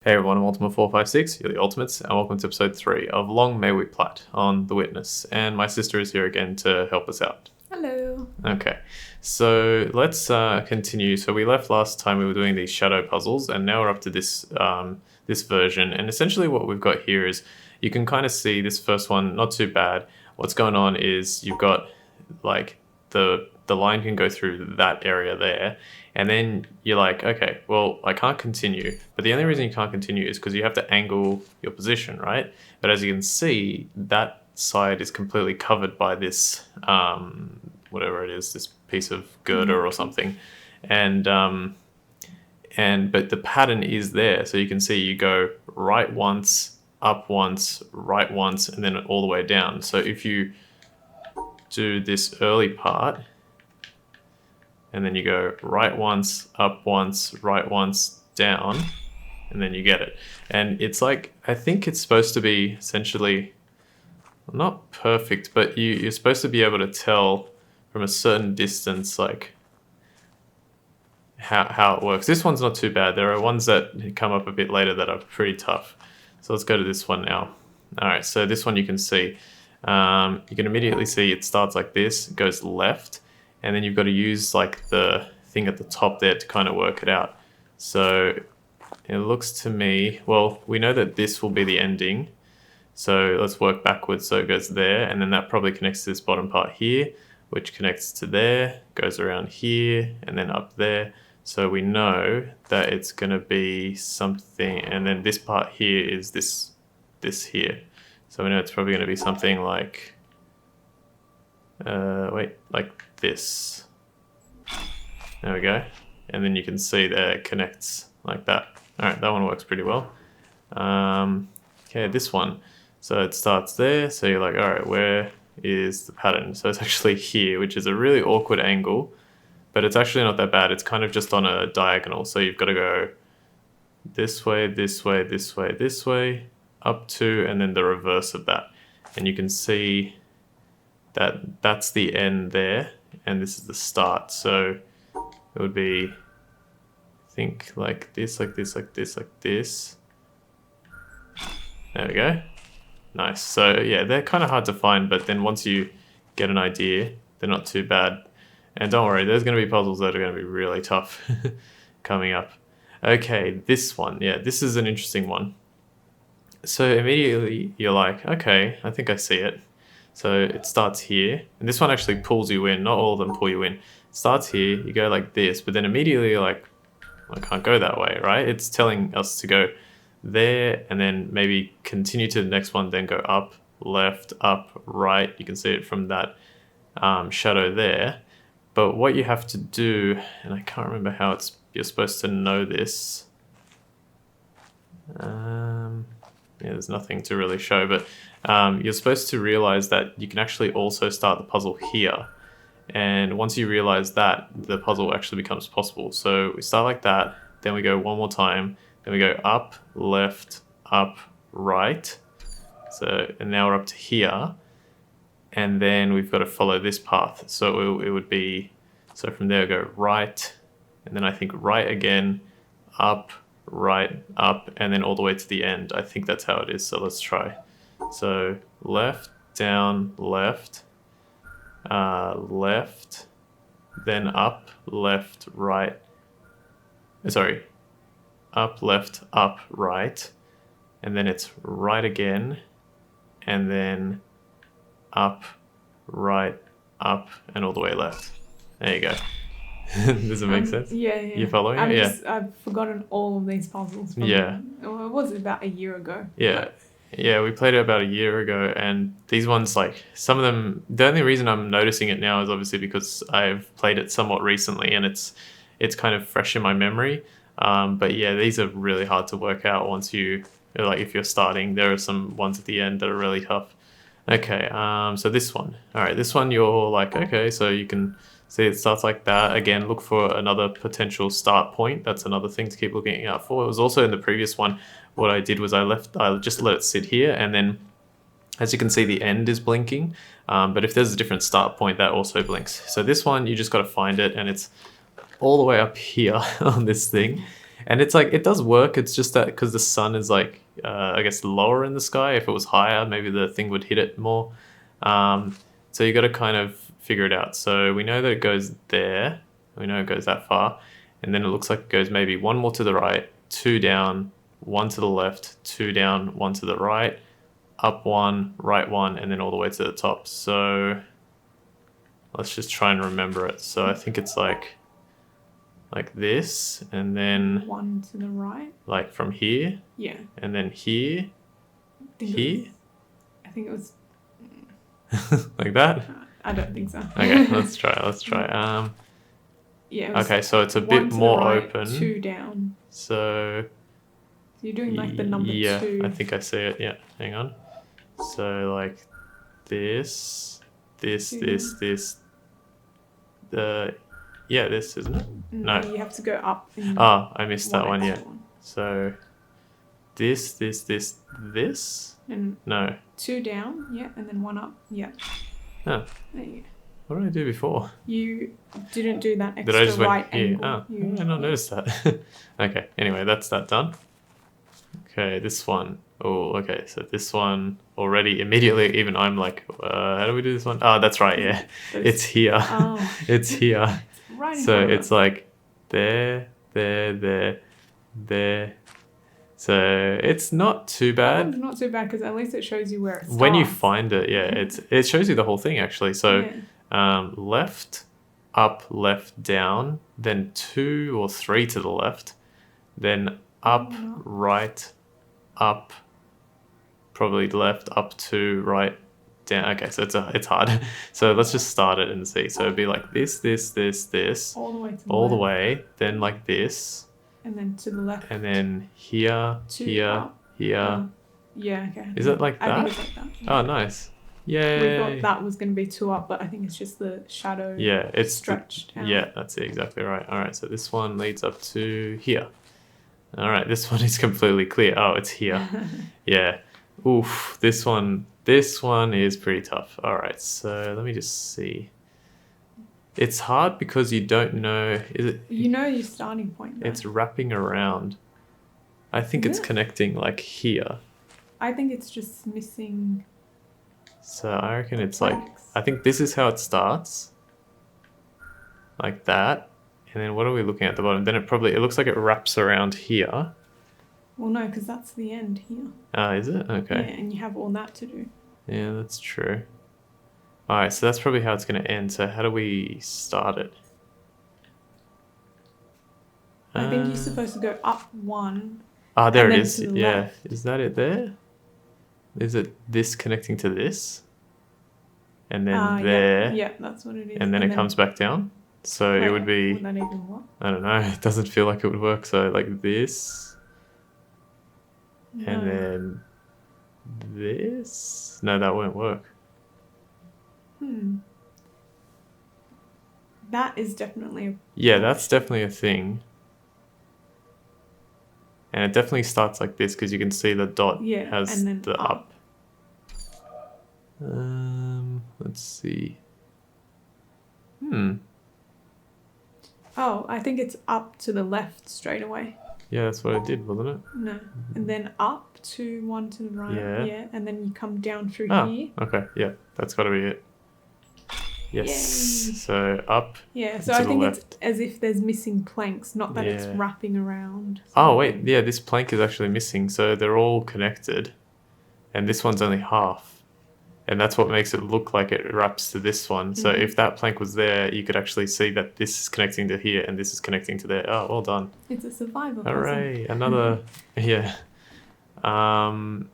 Hey everyone, I'm Ultima456, you're the Ultimates, and welcome to episode 3 of Long May We Plat on The Witness. And my sister is here again to help us out. Hello. Okay, so let's continue. So we left last time, we were doing these shadow puzzles, and now we're up to this this version. And essentially what we've got here is, you can kind of see this first one, not too bad. What's going on is you've got like the line can go through that area there, and then you're like, okay, well, I can't continue. But the only reason you can't continue is because you have to angle your position, right? But as you can see, that side is completely covered by this, whatever it is, this piece of girder or something. And but the pattern is there. So you can see you go right once, up once, right once, and then all the way down. So if you do this early part, and then you go right once, up once, right once, down, and then you get it. And it's like, I think it's supposed to be essentially, not perfect, but you're supposed to be able to tell from a certain distance, like, how it works. This one's not too bad. There are ones that come up a bit later that are pretty tough. So let's go to this one now. All right, so this one you can see. You can immediately see it starts like this, it goes left, and then you've got to use like the thing at the top there to kind of work it out. So it looks to me, well, we know that this will be the ending. So let's work backwards. So it goes there, and then that probably connects to this bottom part here, which connects to there, goes around here, and then up there. So we know that it's going to be something, and then this part here is this here. So we know it's probably going to be something like, like this. There we go. And then you can see that it connects like that. All right, that one works pretty well. Okay, this one. So it starts there. So you're like, all right, where is the pattern? So it's actually here, which is a really awkward angle, but it's actually not that bad. It's kind of just on a diagonal. So you've got to go this way, this way, this way, this way, up to, and then the reverse of that. And you can see that that's the end there, and this is the start. So it would be, I think, like this, like this, like this, like this. There we go. Nice. So yeah, they're kind of hard to find, but then once you get an idea, they're not too bad. And don't worry, there's going to be puzzles that are going to be really tough coming up. Okay, this one. Yeah, this is an interesting one. So immediately you're like, okay, I think I see it. So it starts here, and this one actually pulls you in. Not all of them pull you in. It starts here, you go like this, but then immediately you're like, I can't go that way, right? It's telling us to go there, and then maybe continue to the next one, then go up, left, up, right. You can see it from that shadow there. But what you have to do, and I can't remember how you're supposed to know this. Yeah, there's nothing to really show, but you're supposed to realize that you can actually also start the puzzle here. And once you realize that, the puzzle actually becomes possible. So we start like that, then we go one more time, then we go up, left, up, right. So, and now we're up to here. And then we've got to follow this path. So it would be, so from there go right, and then I think right again, up, right, up, and then all the way to the end. I think that's how it is, so let's try. So left, down, left, left, then up, left, right, sorry, up, left, up, right, and then it's right again, and then up, right, up, and all the way left. There you go. Does it make sense? Yeah. You following it? I've forgotten all of these puzzles. Yeah. It was about a year ago. Yeah. Yeah, we played it about a year ago, and these ones, like, some of them, the only reason I'm noticing it now is obviously because I've played it somewhat recently, and it's kind of fresh in my memory. But yeah, these are really hard to work out once you, like, if you're starting. There are some ones at the end that are really tough. Okay, so this one. All right, this one you're like, okay, so you can see it starts like that. Again, look for another potential start point. That's another thing to keep looking out for. It was also in the previous one, what I did was I just let it sit here, and then as you can see, the end is blinking. But if there's a different start point, that also blinks. So this one, you just got to find it, and it's all the way up here on this thing. And it's like, it does work. It's just that because the sun is like, I guess lower in the sky. If it was higher, maybe the thing would hit it more. So you got to kind of figure it out. So we know that it goes there. We know it goes that far. And then it looks like it goes maybe one more to the right, two down, one to the left, two down, one to the right, up one, right one, and then all the way to the top. So let's just try and remember it. So I think it's like this, and then One to the right. like from here, Yeah. and then here, here, I think it was. like that. I don't think so. Okay, let's try. Yeah. It was Okay, so it's a one bit to the more right, open. Two down. So So you're doing like the number yeah, two. I think I see it. Yeah, hang on. So like this. Yeah, this, isn't it? No. You have to go up. Oh, I missed that one. Yeah. extra one. So this. And No. two down, yeah, and then one up, yeah. Huh. There you go. What did I do before? You didn't do that Did extra I just right went here? angle. Oh, I did not notice that. Okay, anyway, that's that done. Okay, this one. Oh, okay, so this one already immediately, even I'm like, how do we do this one? Oh, that's right, yeah. It's here. Oh. It's here. Right in So front of it's us. like there. So it's not too That one's bad. not too bad because at least it shows you where it starts. When you find it, yeah, it shows you the whole thing actually. So Yeah. left, up, left, down, then 2 or 3 to the left, then up, no. right, up, probably left, up 2, right, down. Okay, so it's hard. So let's just start it and see. So it'd be like this, All the way to the all the left. way, then like this, And then to the left. and then here, Two here, up. here. Yeah, okay. Is it like I that? think it's like that. Oh, nice. We Yay. thought that was going to be two up, but I think it's just the shadow Yeah, it's stretched out. Yeah, that's it, exactly right. All right, so this one leads up to here. All right, this one is completely clear. Oh, it's here. Yeah. Oof, this one is pretty tough. All right, so let me just see. It's hard because you don't know. Is it? You know your starting point. Though. It's wrapping around. I think Is it's it? connecting like here. I think it's just missing. So I reckon it's like, planks. I think this is how it starts. Like that. And then what are we looking at the bottom? Then it looks like it wraps around here. Well, no, because that's the end here. Is it? Okay. Yeah, and you have all that to do. Yeah, that's true. All right, so that's probably how it's going to end. So how do we start it? I think you're supposed to go up one. Ah, there and it then is. to the Yeah. left. Is that it there? Is it this connecting to this? And then there. Yeah, that's what it is. And then it comes back down. So it would be, Would that even work? I don't know, it doesn't feel like it would work. So like this. And No. then this. No, that won't work. That is definitely a. Yeah, that's definitely a thing. And it definitely starts like this because you can see the dot Yeah, has and then the up. Let's see. Oh, I think it's up to the left straight away. Yeah, that's what I did, wasn't it? No. And then up to one to the right. Yeah. And then you come down through Ah, here. okay. Yeah, that's got to be it. Yes. Yay. So up. Yeah, so To I the think left. it's as if there's missing planks, not that it's Yeah. wrapping around. Oh, wait. Yeah, this plank is actually missing. So they're all connected. And this one's only half. And that's what makes it look like it wraps to this one. So if that plank was there, you could actually see that this is connecting to here and this is connecting to there. Oh, well done. It's a survivor puzzle. Hooray. Another, yeah. I'm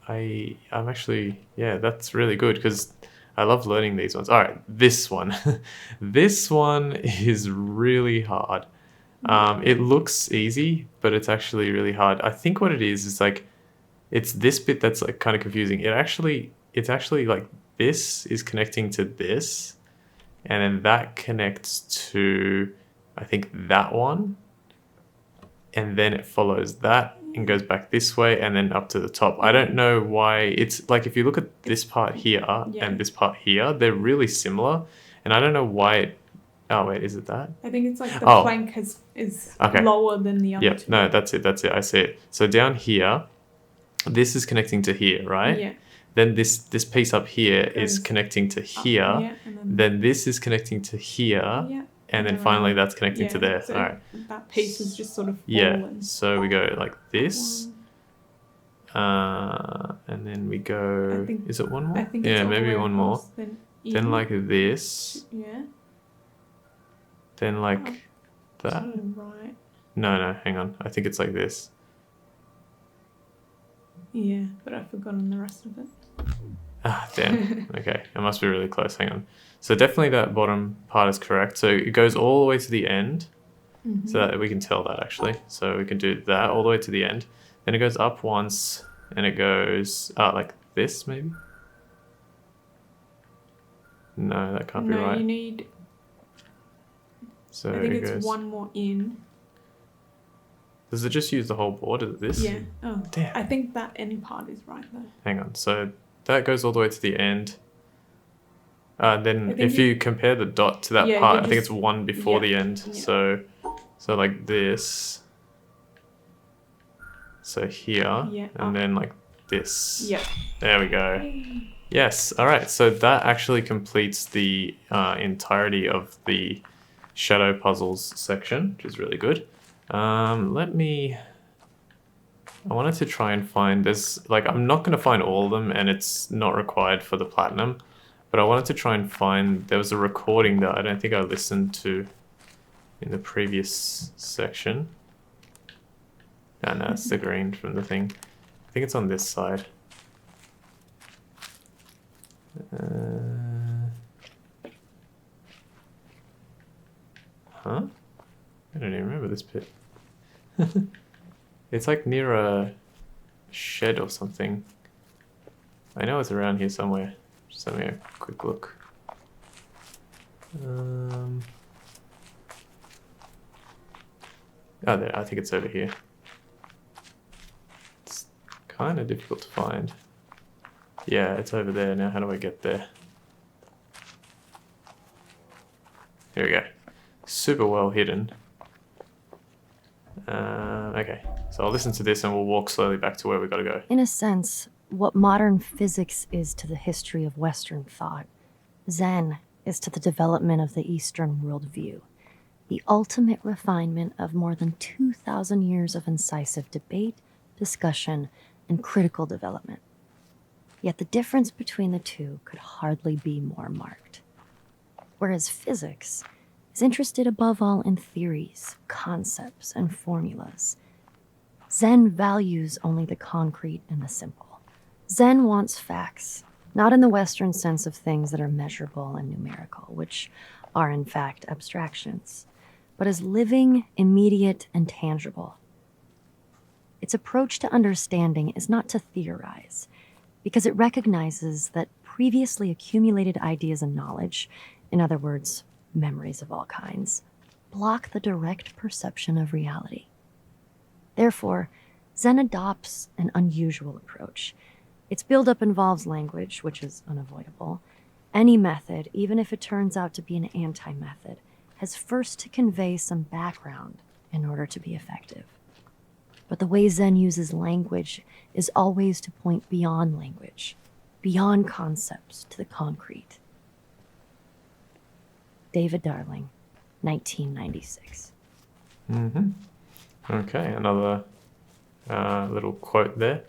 actually, yeah, that's really good because I love learning these ones. All right, this one. This one is really hard. It looks easy, but it's actually really hard. I think what it is like, it's this bit that's like kind of confusing. It's actually like this is connecting to this, and then that connects to, I think, that one. And then it follows that and goes back this way and then up to the top. I don't know why. It's like if you look at this part here and this part here, they're really similar. And I don't know why Oh, wait, is it that? I think it's like the Oh. plank is Okay. lower than the other Yep, two. no, that's it. I see it. So down here, this is connecting to here, right? Yeah. Then this piece up here is Goes connecting to Up here. and Then this is connecting to here. yeah. And then finally that's connecting to there. So All right. that piece is just sort of Yeah. fallen. So we go like this. And then we go. Is it one more? I think it's Yeah, all the maybe way one more. across, then Like this. Yeah. Then like that. To the right. No, hang on. I think it's like this. Yeah, but I've forgotten the rest of it. Ah, damn. Okay, I must be really close. Hang on. So definitely that bottom part is correct. So it goes all the way to the end. So that we can tell that actually. So we can do that all the way to the end. Then it goes up once and it goes like this maybe? No, that can't be right. No, you need... So I think it it's goes... one more in. Does it just use the whole board? Is it this? Yeah. Oh, damn. I think that end part is right though. Hang on. So that goes all the way to the end. Then think if you compare the dot to that Yeah, part, you I think it's just- one before the end. yeah. So like this. So here. Yeah, And up. then like this. Yeah. There we go. Yes. All right. So that actually completes the entirety of the shadow puzzles section, which is really good. I wanted to try and find, there's like, I'm not going to find all of them and it's not required for the platinum, but I wanted to try and find, there was a recording that I don't think I listened to in the previous section. No, it's the green from the thing. I think it's on this side. Huh? I don't even remember this bit. It's like near a shed or something. I know it's around here somewhere. Just having a quick look. Oh, there. I think it's over here. It's kind of difficult to find. Yeah, it's over there. Now how do I get there? Here we go. Super well hidden. Okay, so I'll listen to this and we'll walk slowly back to where we gotta go. In a sense, what modern physics is to the history of Western thought, Zen is to the development of the Eastern worldview, the ultimate refinement of more than 2,000 years of incisive debate, discussion, and critical development. Yet the difference between the two could hardly be more marked. Whereas physics is interested above all in theories, concepts, and formulas, Zen values only the concrete and the simple. Zen wants facts, not in the Western sense of things that are measurable and numerical, which are in fact abstractions, but as living, immediate, and tangible. Its approach to understanding is not to theorize, because it recognizes that previously accumulated ideas and knowledge, in other words, memories of all kinds, block the direct perception of reality. Therefore, Zen adopts an unusual approach. Its buildup involves language, which is unavoidable. Any method, even if it turns out to be an anti-method, has first to convey some background in order to be effective. But the way Zen uses language is always to point beyond language, beyond concepts to the concrete. David Darling, 1996. Okay, another little quote there.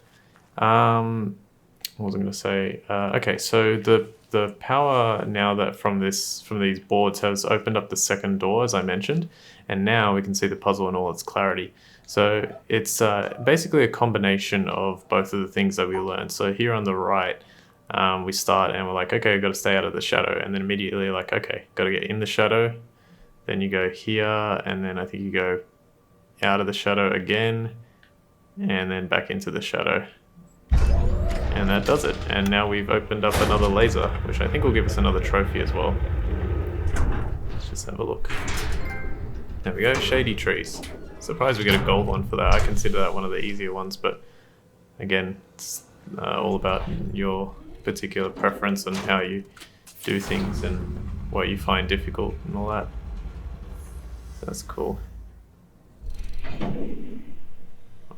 What was I going to say? Okay, so the power now that from these boards has opened up the second door, as I mentioned, and now we can see the puzzle in all its clarity. So it's basically a combination of both of the things that we learned. So here on the right, we start and we're like, okay, we've got to stay out of the shadow, and then immediately like, okay, got to get in the shadow. Then you go here, and then I think you go out of the shadow again, and then back into the shadow. And that does it. And now we've opened up another laser, which I think will give us another trophy as well. Let's just have a look. There we go, Shady trees. Surprised we get a gold one for that. I consider that one of the easier ones, but again, it's all about your particular preference and how you do things and what you find difficult and all that. That's cool.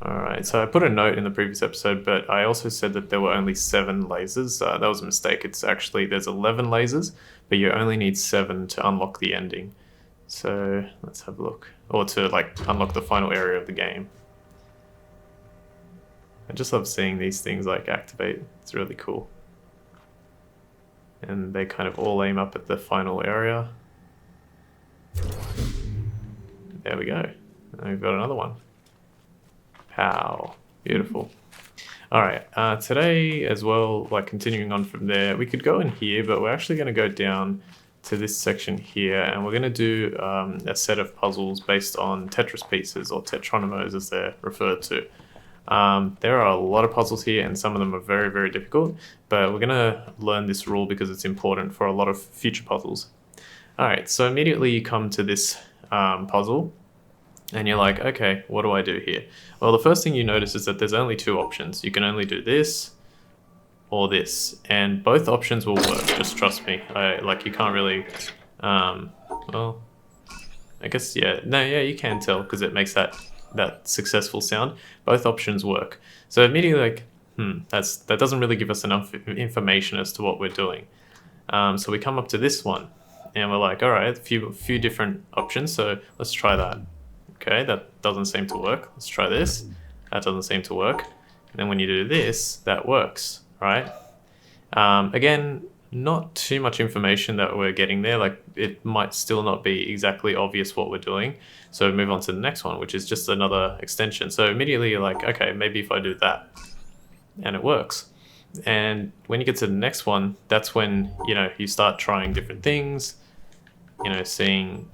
Alright, so I put a note in the previous episode, but I also said that there were only 7 lasers. That was a mistake. It's actually, there's 11 lasers, but you only need 7 to unlock the ending. So let's have a look. Or to like unlock the final area of the game. I just love seeing these things like activate. It's really cool. And they kind of all aim up at the final area. There we go. And we've got another one. Pow. Beautiful. Alright, today as well, like continuing on from there, we could go in here, but we're actually going to go down to this section here, and we're going to do a set of puzzles based on Tetris pieces, or tetrominoes as they're referred to. There are a lot of puzzles here, and some of them are very, very difficult, but we're going to learn this rule because it's important for a lot of future puzzles. Alright, so immediately you come to this puzzle, and you're like, okay, what do I do here? Well, the first thing you notice is that there's only 2 options. You can only do this or this, and both options will work, just trust me. You can't really, well, I guess, yeah, no, yeah, you can tell because it makes that successful sound. Both options work. So immediately like, that doesn't really give us enough information as to what we're doing. So we come up to this one, and we're like, all right, a few different options, so let's try that. Okay, that doesn't seem to work. Let's try this. That doesn't seem to work. And then when you do this, that works, right? Again, not too much information that we're getting there. Like, it might still not be exactly obvious what we're doing. So move on to the next one, which is just another extension. So immediately you're like, okay, maybe if I do that, and it works. And when you get to the next one, that's when, you start trying different things, seeing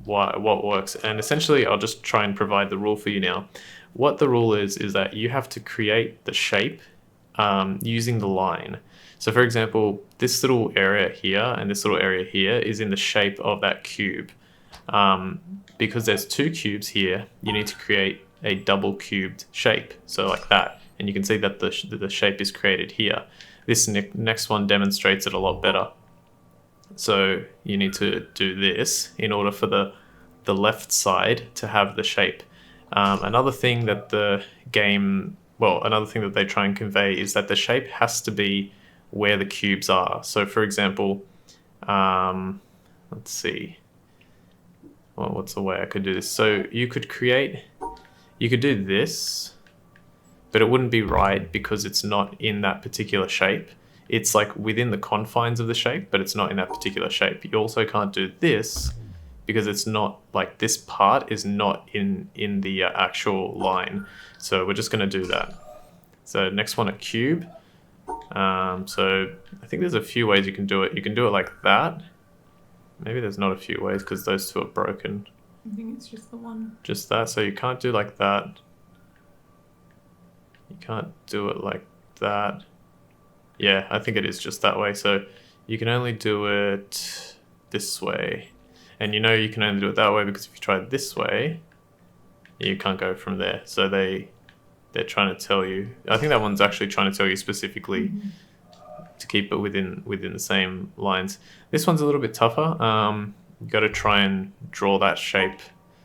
what works. And essentially, I'll just try and provide the rule for you now. What the rule is that you have to create the shape using the line. So for example, this little area here and this little area here is in the shape of that cube. Because there's 2 cubes here, you need to create a double cubed shape. So like that. And you can see that the shape is created here. This next one demonstrates it a lot better. So you need to do this in order for the left side to have the shape. Another thing that another thing that they try and convey is that the shape has to be where the cubes are. So for example, let's see. Well, what's the way I could do this? So you could do this, but it wouldn't be right because it's not in that particular shape. It's like within the confines of the shape, but it's not in that particular shape. You also can't do this because it's not, like, this part is not in the actual line. So we're just going to do that. So next one, a cube. So I think there's a few ways you can do it. You can do it like that. Maybe there's not a few ways because those 2 are broken. I think it's just the one. Just that. So you can't do like that. You can't do it like that. Yeah, I think it is just that way. So you can only do it this way. And you can only do it that way because if you try it this way, you can't go from there. So they're trying to tell you. I think that one's actually trying to tell you specifically to keep it within the same lines. This one's a little bit tougher. You got to try and draw that shape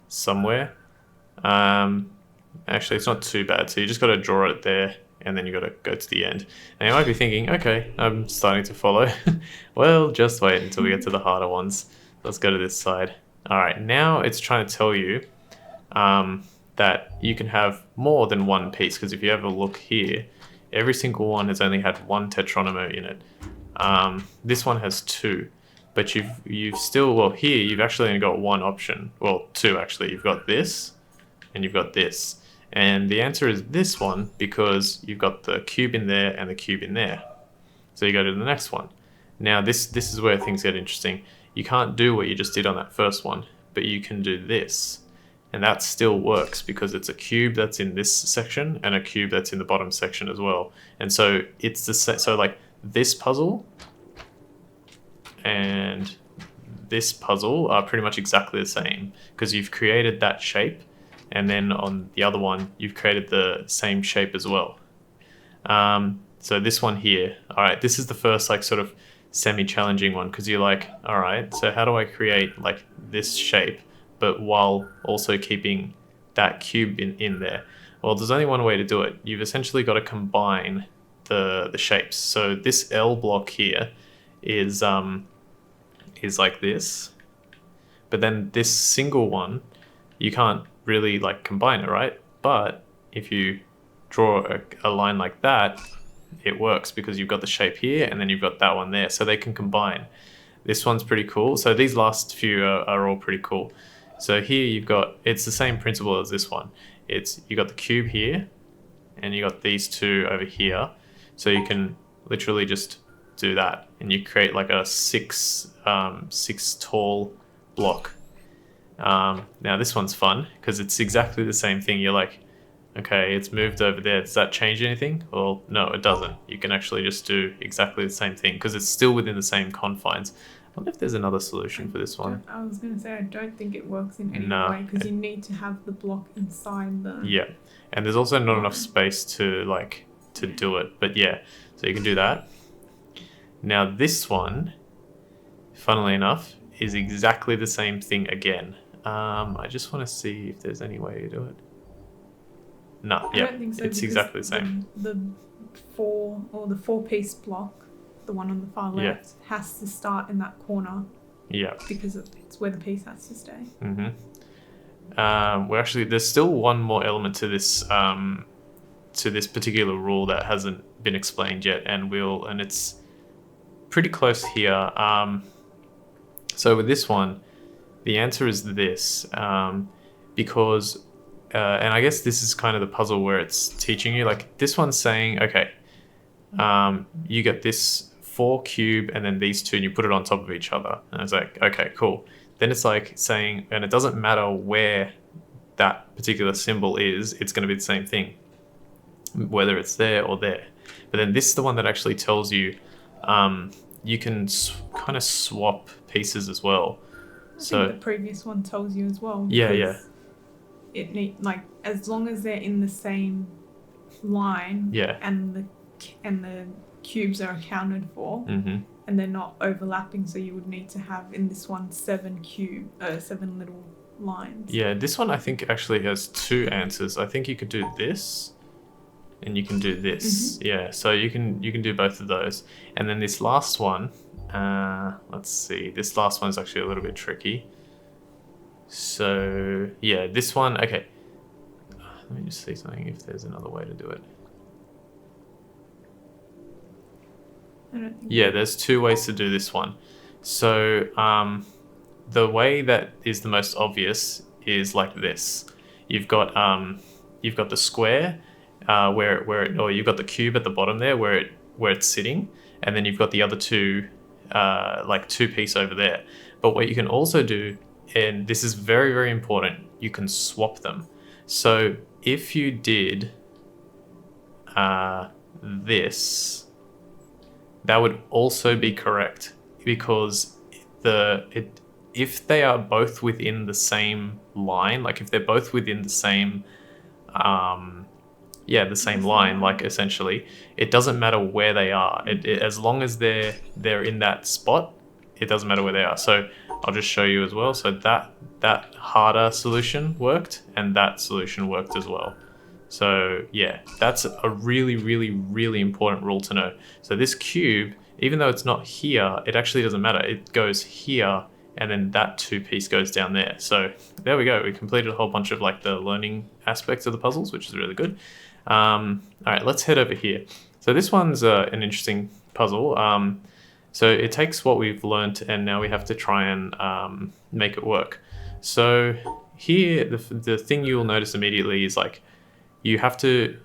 somewhere. Actually, it's not too bad. So you just got to draw it there, and then you got to go to the end. And you might be thinking, okay, I'm starting to follow. Well, just wait until we get to the harder ones. Let's go to this side. All right, now it's trying to tell you that you can have more than one piece, because if you have a look here, every single one has only had 1 tetromino in it. This one has 2, but you've still, well, here you've actually only got 1 option. Well, 2 actually. You've got this, and you've got this. And the answer is this one because you've got the cube in there and the cube in there. So you go to the next one. Now this is where things get interesting. You can't do what you just did on that first one, but you can do this. And that still works because it's a cube that's in this section and a cube that's in the bottom section as well. And so it's so like this puzzle and this puzzle are pretty much exactly the same because you've created that shape, and then on the other one you've created the same shape as well. So this one here, all right, this is the first like sort of semi-challenging one because you're like, all right, so how do I create like this shape but while also keeping that cube in there. Well, there's only one way to do it. You've essentially got to combine the shapes. So this L block here is like this, but then this single one, you can't really like combine it, right? But if you draw a line like that, it works because you've got the shape here and then you've got that one there, so they can combine. This one's pretty cool. So these last few are all pretty cool. So here you've got, it's the same principle as this one. It's, you got the cube here and you got these two over here. So you can literally just do that and you create like a six tall block. Now this one's fun because it's exactly the same thing. You're like, okay, it's moved over there. Does that change anything? Well, no, it doesn't. You can actually just do exactly the same thing because it's still within the same confines. I wonder if there's another solution for this one. I was going to say, I don't think it works in any way because you need to have the block inside the... Yeah, and there's also not enough space to do it. But yeah, so you can do that. Now this one, funnily enough, is exactly the same thing again. I just want to see if there's any way to do it. No, yeah, I don't think so, it's exactly the same. The four-piece block, the one on the far left, has to start in that corner. Yeah. Because it's where the piece has to stay. Well, actually, there's still one more element to this particular rule that hasn't been explained yet, and it's pretty close here. So with this one, the answer is this, because, and I guess this is kind of the puzzle where it's teaching you, like this one's saying, okay, you get this 4 cube and then these two and you put it on top of each other. And it's like, okay, cool. Then it's like saying, and it doesn't matter where that particular symbol is, it's going to be the same thing, whether it's there or there. But then this is the one that actually tells you, you can kind of swap pieces as well. I think the previous one tells you as well. Yeah. It as long as they're in the same line, and the cubes are accounted for, and they're not overlapping. So you would need to have in this one 7 little lines. Yeah, this one I think actually has 2 answers. I think you could do this, and you can do this. Yeah, so you can do both of those, and then this last one. Let's see. This last one is actually a little bit tricky. So yeah, this one. Okay, let me just see something if there's another way to do it. Yeah, there's 2 ways to do this one. So the way that is the most obvious is like this. You've got the square or you've got the cube at the bottom there where it's sitting, and then you've got the other 2 like 2-piece over there. But what you can also do, and this is very, very important, you can swap them. So if you did this, that would also be correct, because if they are both within the same line, like if they're both within the same the same line, like essentially, it doesn't matter where they are. As long as they're in that spot, it doesn't matter where they are. So I'll just show you as well. So that harder solution worked, and that solution worked as well. So yeah, that's a really, really, really important rule to know. So this cube, even though it's not here, it actually doesn't matter. It goes here, and then that 2-piece goes down there. So there we go. We completed a whole bunch of like the learning aspects of the puzzles, which is really good. All right, let's head over here. So this one's an interesting puzzle. So it takes what we've learnt, and now we have to try and make it work. So here, the thing you'll notice immediately is like, you have to,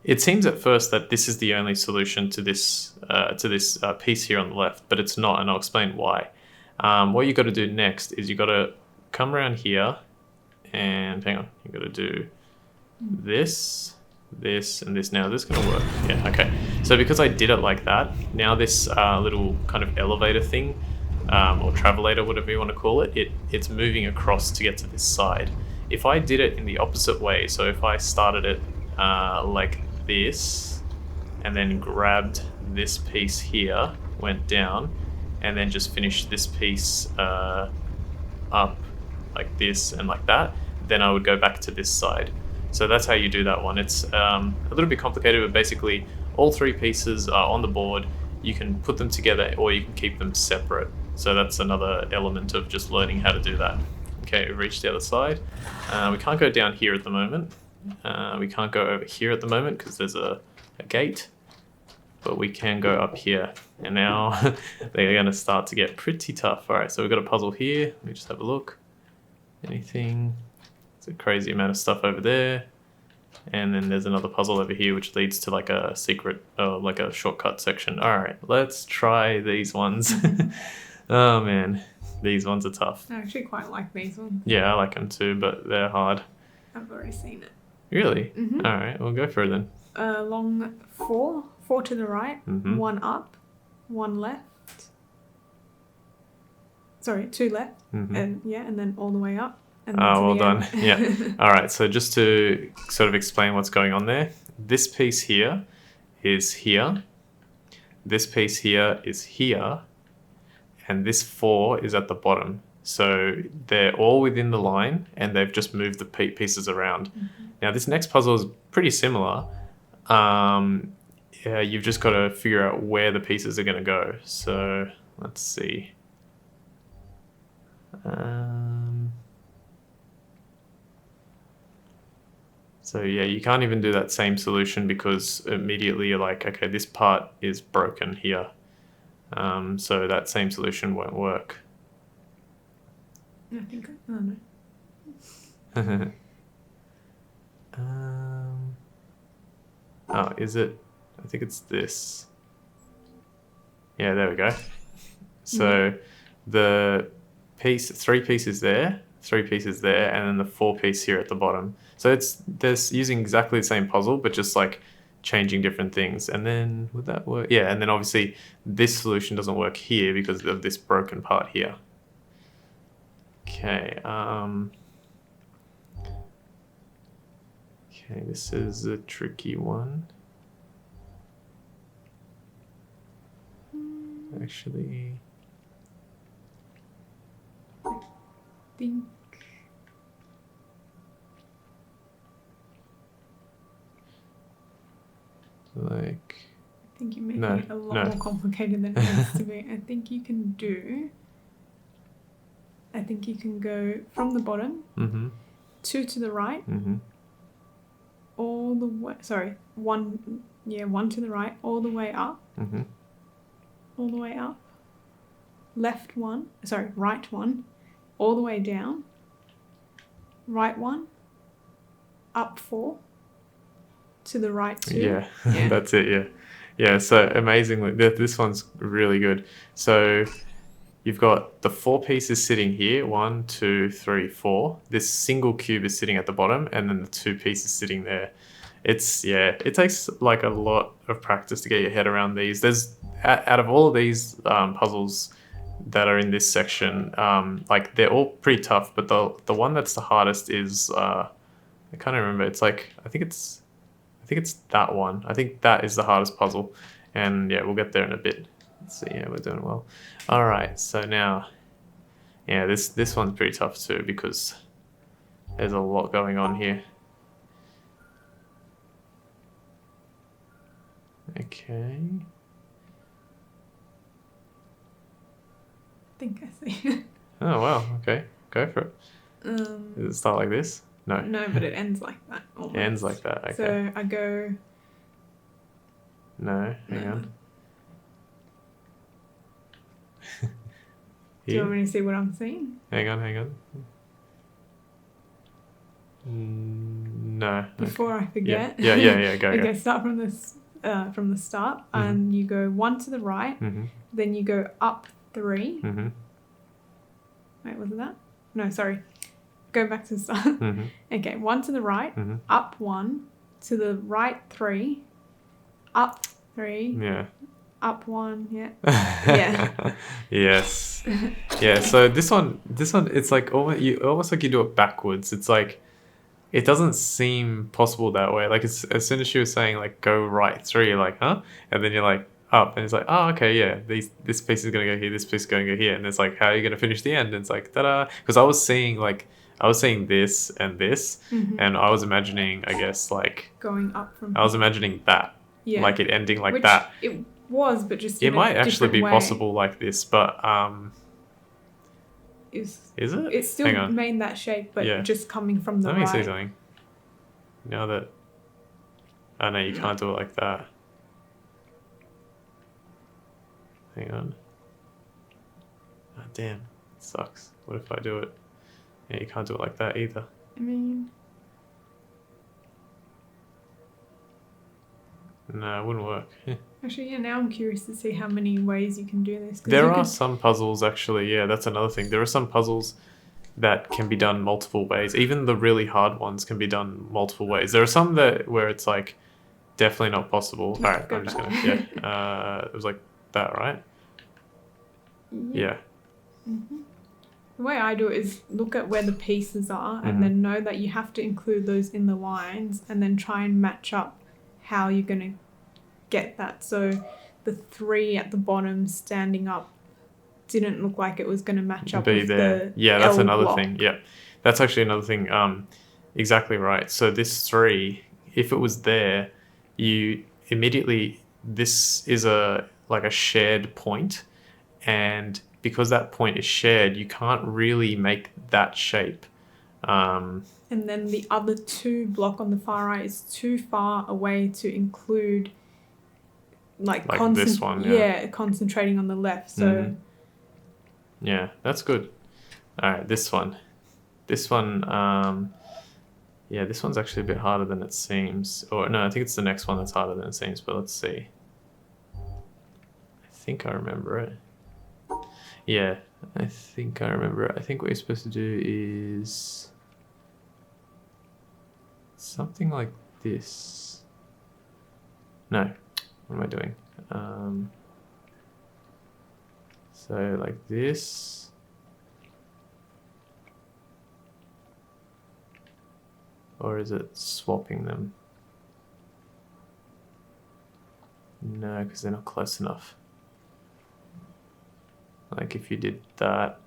it seems at first that this is the only solution to this piece here on the left, but it's not, and I'll explain why. What you got to do next is you got to come around here, and hang on, you got to do this, and this. Now, this is going to work. Yeah, okay. So because I did it like that, now this little kind of elevator thing, or travelator, whatever you want to call it, it's moving across to get to this side. If I did it in the opposite way, so if I started it like this, and then grabbed this piece here, went down, and then just finished this piece up like this and like that, then I would go back to this side. So that's how you do that one. It's a little bit complicated, but basically all 3 pieces are on the board. You can put them together or you can keep them separate. So that's another element of just learning how to do that. Okay, we've reached the other side. We can't go down here at the moment. We can't go over here at the moment because there's a gate. But we can go up here. And now they're going to start to get pretty tough. All right, so we've got a puzzle here. Let me just have a look. Anything? It's a crazy amount of stuff over there. And then there's another puzzle over here which leads to like a secret, like a shortcut section. All right, let's try these ones. Oh man, these ones are tough. I actually quite like these ones. Yeah, I like them too, but they're hard. I've already seen it. Really? Mm-hmm. All right, we'll go for it then. Long 4 to the right, 1 up, 1 left. Sorry, 2 left, and then all the way up. And well done. Yeah. All right, so just to sort of explain what's going on there, this piece here is here, this piece here is here, and this 4 is at the bottom. So they're all within the line, and they've just moved the pieces around. Now this next puzzle is pretty similar. Yeah, you've just got to figure out where the pieces are going to go. So let's see. So yeah, you can't even do that same solution because immediately you're like, okay, this part is broken here. So that same solution won't work. I think, oh no. Oh, is it? I think it's this. Yeah, there we go. So the 3 pieces there, 3 pieces there, and then the 4 piece here at the bottom. So they're using exactly the same puzzle, but just like changing different things. And then would that work? Yeah, and then obviously this solution doesn't work here because of this broken part here. Okay. Okay, this is a tricky one. Actually, I think like. I think you're making it a lot more complicated than it needs to be. I think you can go from the bottom, 2 to the right, all the way. Sorry, 1 to the right, all the way up, all the way up. Right 1, all the way down. Right 1, up 4, to the right 2. Yeah. That's it. Yeah. Yeah. So amazingly, this one's really good. So you've got the 4 pieces sitting here, 1, 2, 3, 4. This single cube is sitting at the bottom, and then the 2 pieces sitting there. It takes like a lot of practice to get your head around these. There's out of all of these puzzles that are in this section, like they're all pretty tough, but the one that's the hardest is I can't remember. It's like I think it's that one. I think that is the hardest puzzle, and yeah, we'll get there in a bit. Let's see. Yeah, we're doing well. All right, so now, yeah, this one's pretty tough too because there's a lot going on here. Okay. I think I see it. Oh wow. Okay, go for it. Does it start like this? No. No, but it ends like that. Almost. It ends like that. Okay. So I go. No, hang on. Do you want me to see what I'm seeing? Hang on. No. Before I forget. Yeah. Go. Okay, start from the start, and you go 1 to the right. Then you go up 3. Wait, was it that? No, sorry. Go back to the start. Okay, 1 to the right, up 1, to the right 3, up 3. Yeah. Up 1, yeah. Yeah. Yes. Yeah, so this one, it's like almost like you do it backwards. It's like, it doesn't seem possible that way. Like as soon as she was saying like, go right 3, you're like, huh? And then you're like, up, and it's like, oh, okay, yeah, this piece is gonna go here, this piece is gonna go here, and it's like, how are you gonna finish the end? And it's like, ta-da! Because I was seeing this and this, and I was imagining, I guess, like going up from. I was imagining that, like it ending like that. It was, but just it might actually be possible like this, but is it? It still made that shape, but just coming from the right. Let me see something. Now that I know you can't do it like that. Hang on. Oh, damn, it sucks. What if I do it? Yeah, you can't do it like that either. I mean, no, it wouldn't work. Actually, yeah, now I'm curious to see how many ways you can do this. There are some puzzles, actually, yeah, that's another thing. There are some puzzles that can be done multiple ways. Even the really hard ones can be done multiple ways. There are some where it's like definitely not possible. No, Alright, I'm just gonna, it was like that, right? Yeah. Mm-hmm. The way I do it is look at where the pieces are and then know that you have to include those in the lines and then try and match up how you're going to get that. So the 3 at the bottom standing up didn't look like it was going to match up with the that's L another block. thing. Yeah, that's actually another thing. Exactly right. So this 3, if it was there, you immediately, this is a shared point, and because that point is shared, you can't really make that shape. And then the other 2 block on the far right is too far away to include like this one. Concentrating on the left. So yeah, that's good. All right, this one. This one, this one's actually a bit harder than it seems. Or no, I think it's the next one that's harder than it seems, but let's see. I think I remember it. Yeah, I think I remember it. I think what you're supposed to do is something like this. No, what am I doing? So like this. Or is it swapping them? No, because they're not close enough. Like if you did that,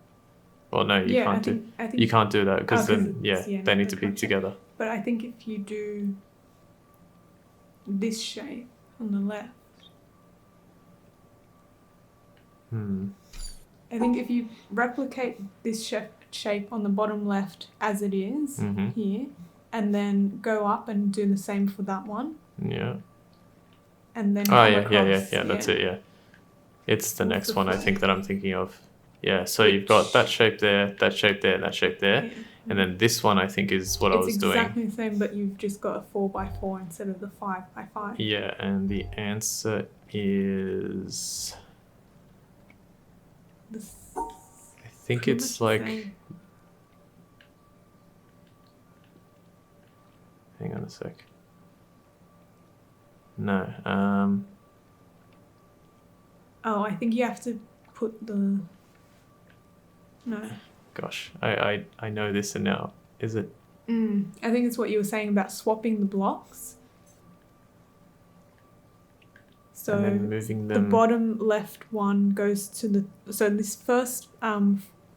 well, no, you can't do. You can't do that because then, they need to be together. But I think if you do this shape on the left, I think if you replicate this shape on the bottom left as it is here, and then go up and do the same for that one. Yeah. And then that's it. Yeah. It's the next one I think that I'm thinking of. Yeah, so you've got that shape there, that shape there, that shape there. And then this one I think is what I was doing. It's exactly the same, but you've just got a 4x4 instead of the 5x5. Yeah, and the answer is... I think it's like... Hang on a sec. No, Oh, I think you have to put the... No. Gosh, I know this and now. Is it? I think it's what you were saying about swapping the blocks. So and then moving them. The bottom left one goes to the... So this first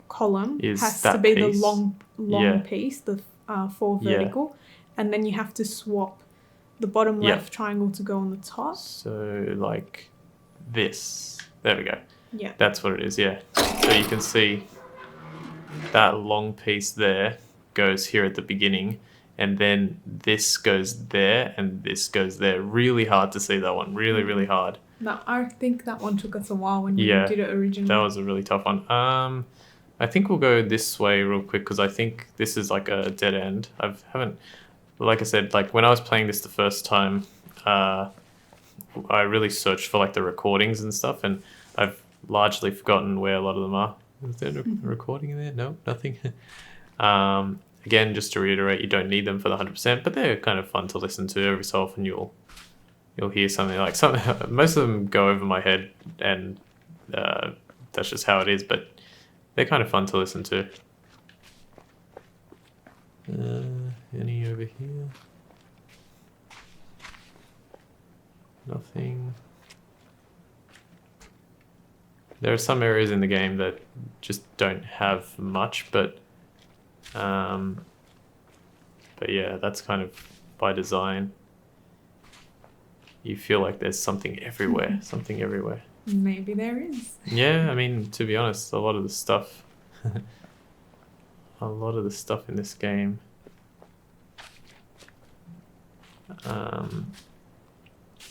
column has to be piece. The long piece, the 4 vertical. And then you have to swap the bottom left triangle to go on the top. So like this. There we go. Yeah. That's what it is, yeah. So you can see that long piece there goes here at the beginning, and then this goes there, and this goes there. Really hard to see that one. Really, really hard. No, I think that one took us a while when you did it originally. That was a really tough one. I think we'll go this way real quick because I think this is like a dead end. Like I said, like when I was playing this the first time, I really searched for like the recordings and stuff, and I've largely forgotten where a lot of them are. Is there a recording in there? No, nothing. Again, just to reiterate, you don't need them for the 100%, but they're kind of fun to listen to. Every so often you'll hear something like something. Most of them go over my head, and that's just how it is. But they're kind of fun to listen to. Any over here? Nothing. There are some areas in the game that just don't have much, but yeah, that's kind of by design. You feel like there's something everywhere, something everywhere. Maybe there is. Yeah, I mean, to be honest, a lot of the stuff in this game,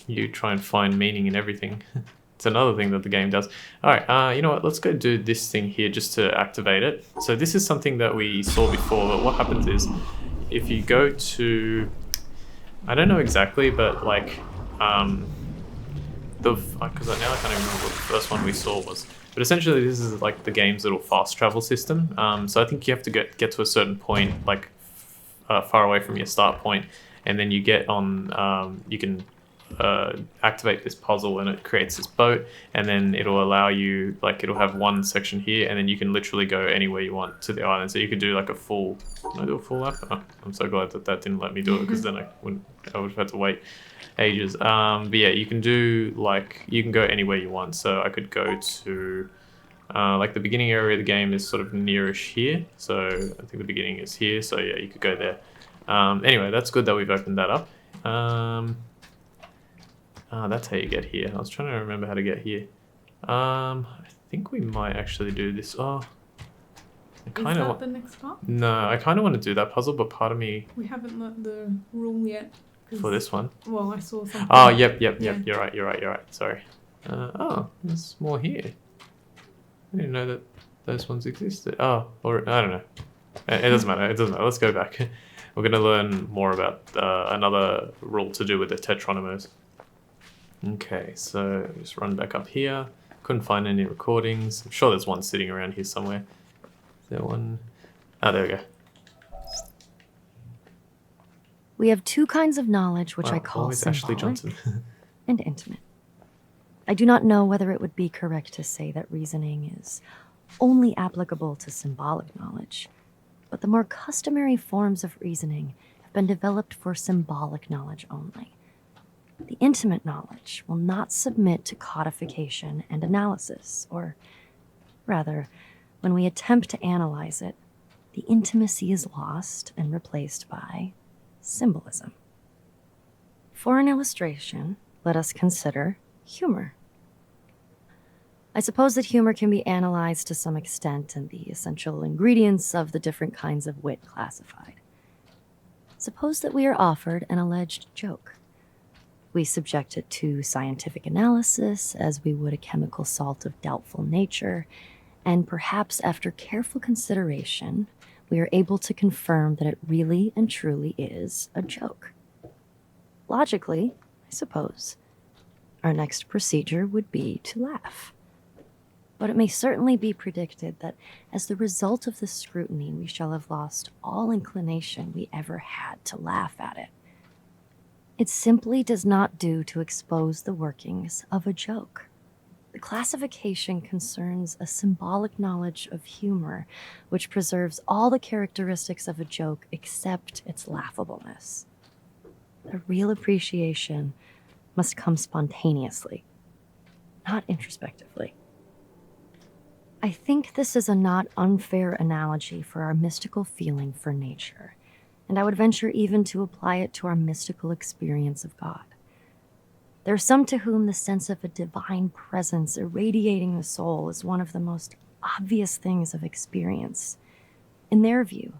you try and find meaning in everything. It's another thing that the game does. All right, you know what? Let's go do this thing here just to activate it. So this is something that we saw before, but what happens is if you go to, I don't know exactly, but like, because now I can't even remember what the first one we saw was. But essentially, this is like the game's little fast travel system. So I think you have to get to a certain point, like far away from your start point, and then you get on. You can activate this puzzle, and it creates this boat, and then it'll allow you, like, it'll have one section here, and then you can literally go anywhere you want to the island. So you could do like a full. Can I do a full lap? Oh, I'm so glad that didn't let me do it, because then I would have had to wait ages. But yeah, you can do, like, you can go anywhere you want. So I could go to like the beginning area of the game is sort of nearish here. So I think the beginning is here. So yeah, you could go there. Anyway, that's good that we've opened that up. That's how you get here. I was trying to remember how to get here. I think we might actually do this. Oh, Is that the next part? No, I kind of want to do that puzzle, but part of me. We haven't learnt the rule yet. For this one? Well, I saw something. Oh, yep. Yeah. You're right. Sorry. Oh, there's more here. I didn't know that those ones existed. Oh, or I don't know. It doesn't matter. Let's go back. We're going to learn more about another rule to do with the tetrominoes. Okay, so just run back up here. Couldn't find any recordings. I'm sure there's one sitting around here somewhere. Is there one? Oh, there we go. We have two kinds of knowledge, which I call symbolic Ashley Johnson. and intimate. I do not know whether it would be correct to say that reasoning is only applicable to symbolic knowledge, but the more customary forms of reasoning have been developed for symbolic knowledge only. The intimate knowledge will not submit to codification and analysis, or rather, when we attempt to analyze it, the intimacy is lost and replaced by symbolism. For an illustration, let us consider humor. I suppose that humor can be analyzed to some extent and the essential ingredients of the different kinds of wit classified. Suppose that we are offered an alleged joke. We subject it to scientific analysis as we would a chemical salt of doubtful nature, and perhaps after careful consideration, we are able to confirm that it really and truly is a joke. Logically, I suppose, our next procedure would be to laugh. But it may certainly be predicted that as the result of this scrutiny, we shall have lost all inclination we ever had to laugh at it. It simply does not do to expose the workings of a joke. The classification concerns a symbolic knowledge of humor, which preserves all the characteristics of a joke except its laughableness. The real appreciation must come spontaneously, not introspectively. I think this is a not unfair analogy for our mystical feeling for nature, and I would venture even to apply it to our mystical experience of God. There are some to whom the sense of a divine presence irradiating the soul is one of the most obvious things of experience. In their view,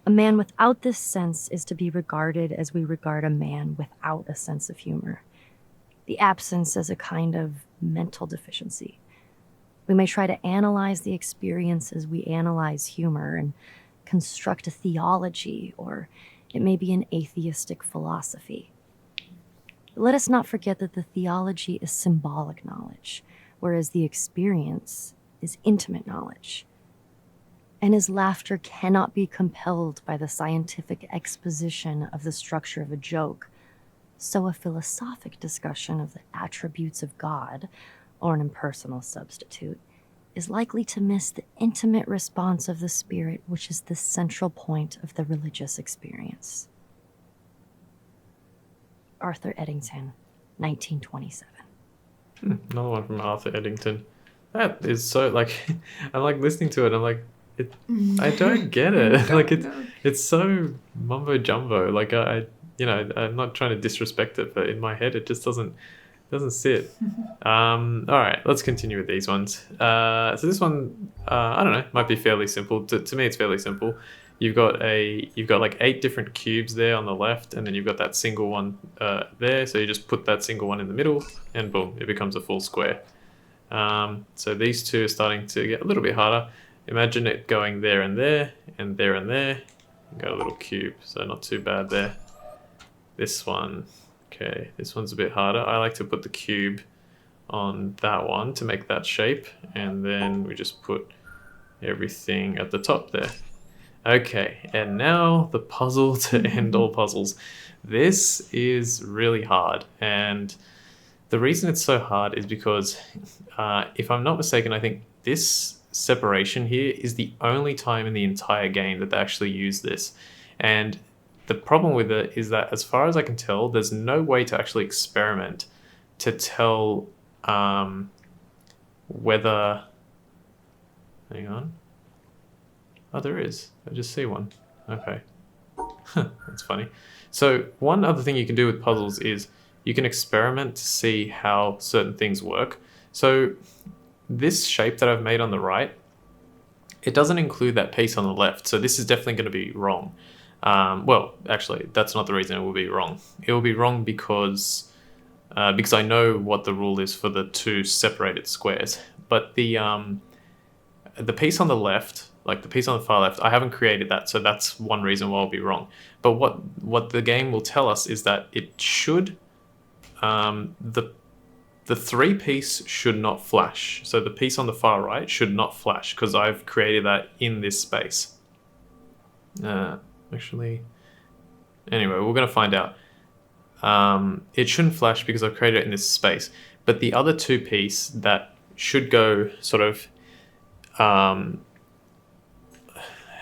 a man without this sense is to be regarded as we regard a man without a sense of humor. The absence as a kind of mental deficiency. We may try to analyze the experience as we analyze humor and construct a theology, or it may be an atheistic philosophy. But let us not forget that the theology is symbolic knowledge, whereas the experience is intimate knowledge. And as laughter cannot be compelled by the scientific exposition of the structure of a joke, so a philosophic discussion of the attributes of God, or an impersonal substitute, is likely to miss the intimate response of the spirit, which is the central point of the religious experience. Arthur Eddington, 1927. Another one from Arthur Eddington. That is so like I'm like listening to it. I'm like, I don't get it. Like it's so mumbo jumbo. Like I'm not trying to disrespect it, but in my head it just doesn't sit. All right, let's continue with these ones. So this one, I don't know, might be fairly simple. To me, it's fairly simple. You've got like 8 different cubes there on the left, and then you've got that single one there. So you just put that single one in the middle, and boom, it becomes a full square. So these two are starting to get a little bit harder. Imagine it going there and there, and there and there. Got a little cube, so not too bad there. This one, okay, this one's a bit harder. I like to put the cube on that one to make that shape, and then we just put everything at the top there. Okay, and now the puzzle to end all puzzles. This is really hard, and the reason it's so hard is because, if I'm not mistaken, I think this separation here is the only time in the entire game that they actually use this. And the problem with it is that, as far as I can tell, there's no way to actually experiment to tell whether... Hang on. Oh, there is. I just see one. Okay. That's funny. So one other thing you can do with puzzles is you can experiment to see how certain things work. So this shape that I've made on the right, it doesn't include that piece on the left. So this is definitely going to be wrong. Well, actually, that's not the reason it will be wrong. It will be wrong because I know what the rule is for the 2 separated squares. But the piece on the left, like the piece on the far left, I haven't created that, so that's one reason why I'll be wrong. But what the game will tell us is that it should, the 3 piece should not flash. So the piece on the far right should not flash because I've created that in this space. Actually, anyway, we're going to find out. It shouldn't flash because I've created it in this space. But the other 2 piece that should go sort of, how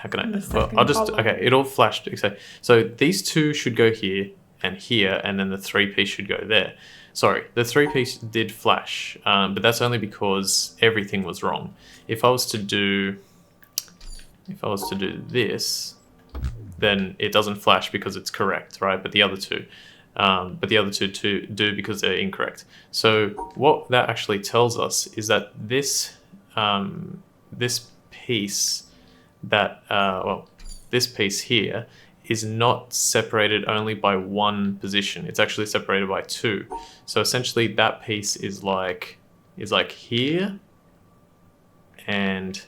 can I? Well, I'll just okay. It all flashed. So these 2 should go here and here, and then the 3 piece should go there. Sorry, the 3 piece did flash, but that's only because everything was wrong. If I was to do this, then it doesn't flash because it's correct, right? But the other two do because they're incorrect. So what that actually tells us is that this piece this piece here is not separated only by 1 position. It's actually separated by 2. So essentially that piece is like here and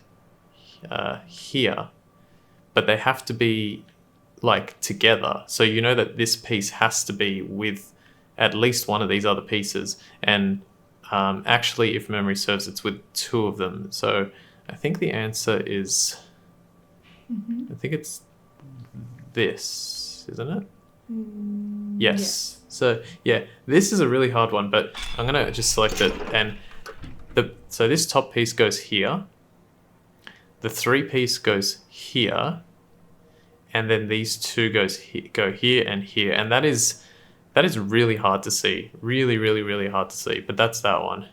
here, but they have to be like together. So you know that this piece has to be with at least one of these other pieces. And actually, if memory serves, it's with 2 of them. So I think the answer is, I think it's this, isn't it? Yes. So yeah, this is a really hard one, but I'm gonna just select it, and so this top piece goes here, the 3 piece goes here, and then these 2 go here and here, and that is really hard to see, really hard to see. But that's that one.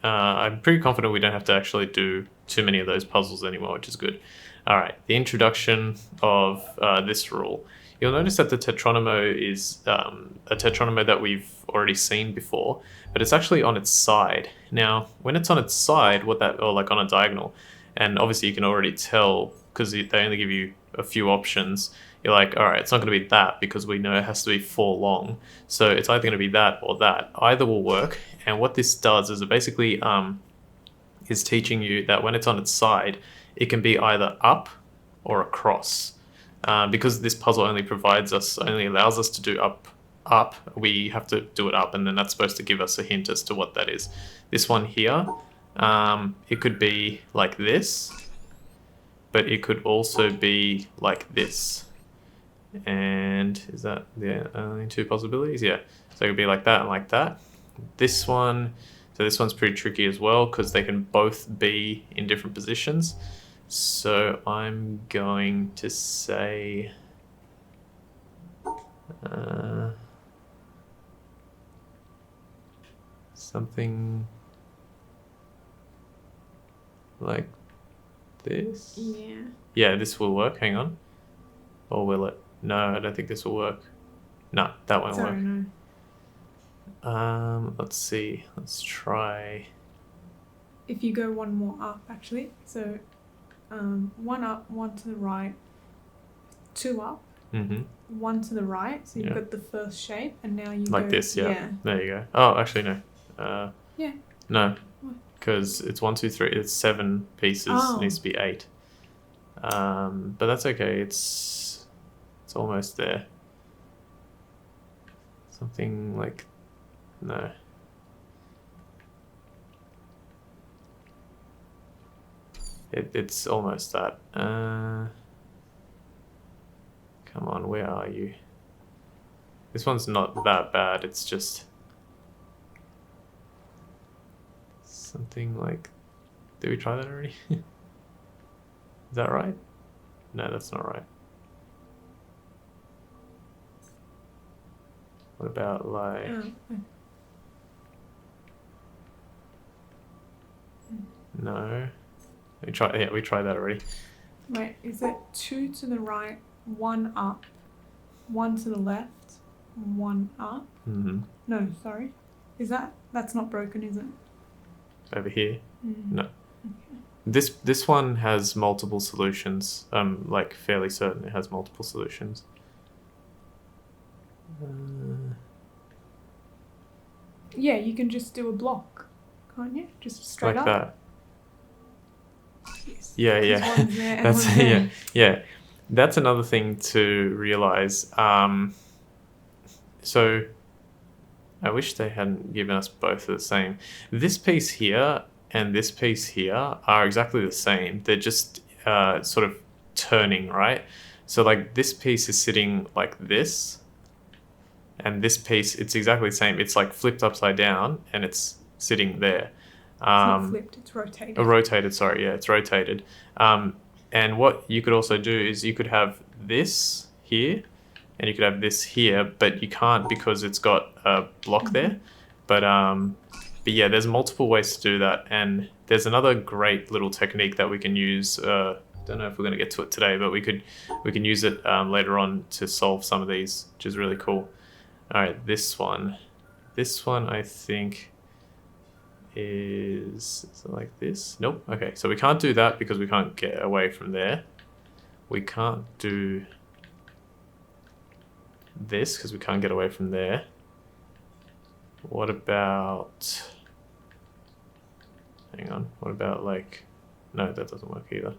I'm pretty confident we don't have to actually do too many of those puzzles anymore, which is good. All right, the introduction of this rule. You'll notice that the tetromino is a tetromino that we've already seen before, but it's actually on its side. Now, when it's on its side, or like on a diagonal, and obviously you can already tell because they only give you a few options. You're like, all right, it's not going to be that because we know it has to be 4 long. So it's either going to be that or that. Either will work. And what this does is it basically is teaching you that when it's on its side, it can be either up or across. Because this puzzle only allows us to do up, we have to do it up, and then that's supposed to give us a hint as to what that is. This one here, it could be like this, but it could also be like this. And is that the only 2 possibilities? Yeah. So it could be like that and like that. This one's pretty tricky as well because they can both be in different positions. So I'm going to say something like this. Yeah. Yeah, this will work. Hang on. Or will it? No, I don't think this will work. No, that won't work. No. Let's see. Let's try. If you go one more up, actually. So, one up, one to the right, two up, one to the right. So you've got the first shape, and now you like go, this. Yeah. There you go. Oh, actually no. Yeah. No, because it's 1, 2, 3. It's 7 pieces. It needs to be 8. But that's okay. It's almost there. Something like no. It's almost that. Come on, where are you? This one's not that bad. It's just something like. Did we try that already? Is that right? No, that's not right. What about like? No. We tried that already. Wait, is it 2 to the right, 1 up, 1 to the left, 1 up? No, sorry. That's not broken, is it? Over here? No. Okay. This one has multiple solutions. I'm like fairly certain it has multiple solutions. Yeah, you can just do a block, can't you? Just straight like up. Like that. Yes. Yeah. That's yeah. That's another thing to realize. So I wish they hadn't given us both the same. This piece here and this piece here are exactly the same. They're just sort of turning, right? So like this piece is sitting like this, and this piece, it's exactly the same. It's like flipped upside down and it's sitting there. It's not flipped, it's rotated. Rotated, sorry, yeah, it's rotated. And what you could also do is you could have this here and you could have this here, but you can't because it's got a block there. But yeah, there's multiple ways to do that. And there's another great little technique that we can use. Don't know if we're going to get to it today, but we can use it later on to solve some of these, which is really cool. All right, this one I think is it like this? Nope. Okay, so we can't do that because we can't get away from there. We can't do this because we can't get away from there. What about, hang on, what about like, no, that doesn't work either.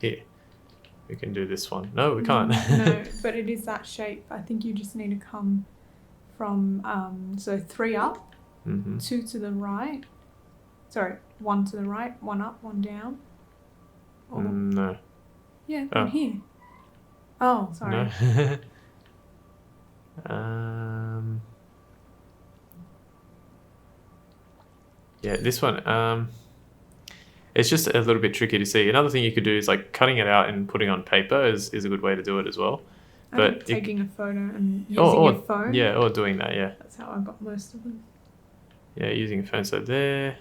Here, we can do this one. No, we can't. No, but it is that shape. I think you just need to come from, so 3 up, 2 to the right, sorry, 1 to the right, 1 up, 1 down. Or, no. Yeah, from here. Oh, sorry. No. Yeah, this one, it's just a little bit tricky to see. Another thing you could do is like cutting it out and putting on paper is a good way to do it as well. But taking a photo and using your phone. Yeah, or doing that, yeah. That's how I got most of them. Yeah, using a phone. So there.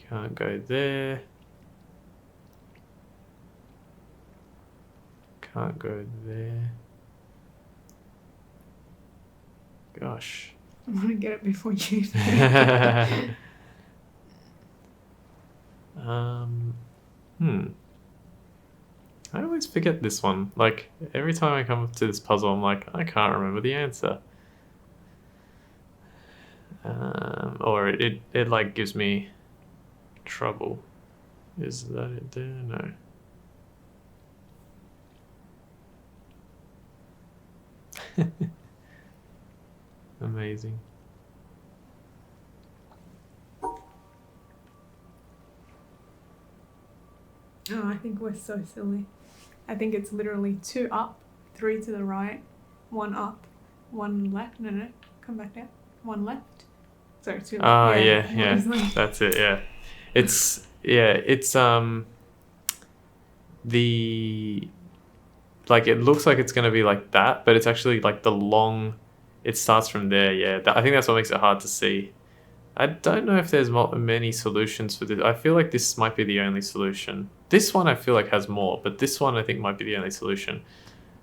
Can't go there. Can't go there. Gosh. I want to get it before you. I always forget this one. Like, every time I come up to this puzzle, I'm like, I can't remember the answer. Or it like gives me trouble. Is that it there? No. Amazing. Oh, I think we're so silly. I think it's literally 2 up, 3 to the right, 1 up, 1 left. No, come back down. 1 left. Sorry, 2 left. Oh, yeah. That's it, yeah. It's like it looks like it's going to be like that, but it's actually like the long, it starts from there. Yeah, I think that's what makes it hard to see. I don't know if there's many solutions for this. I feel like this might be the only solution. This one I feel like has more, but this one I think might be the only solution.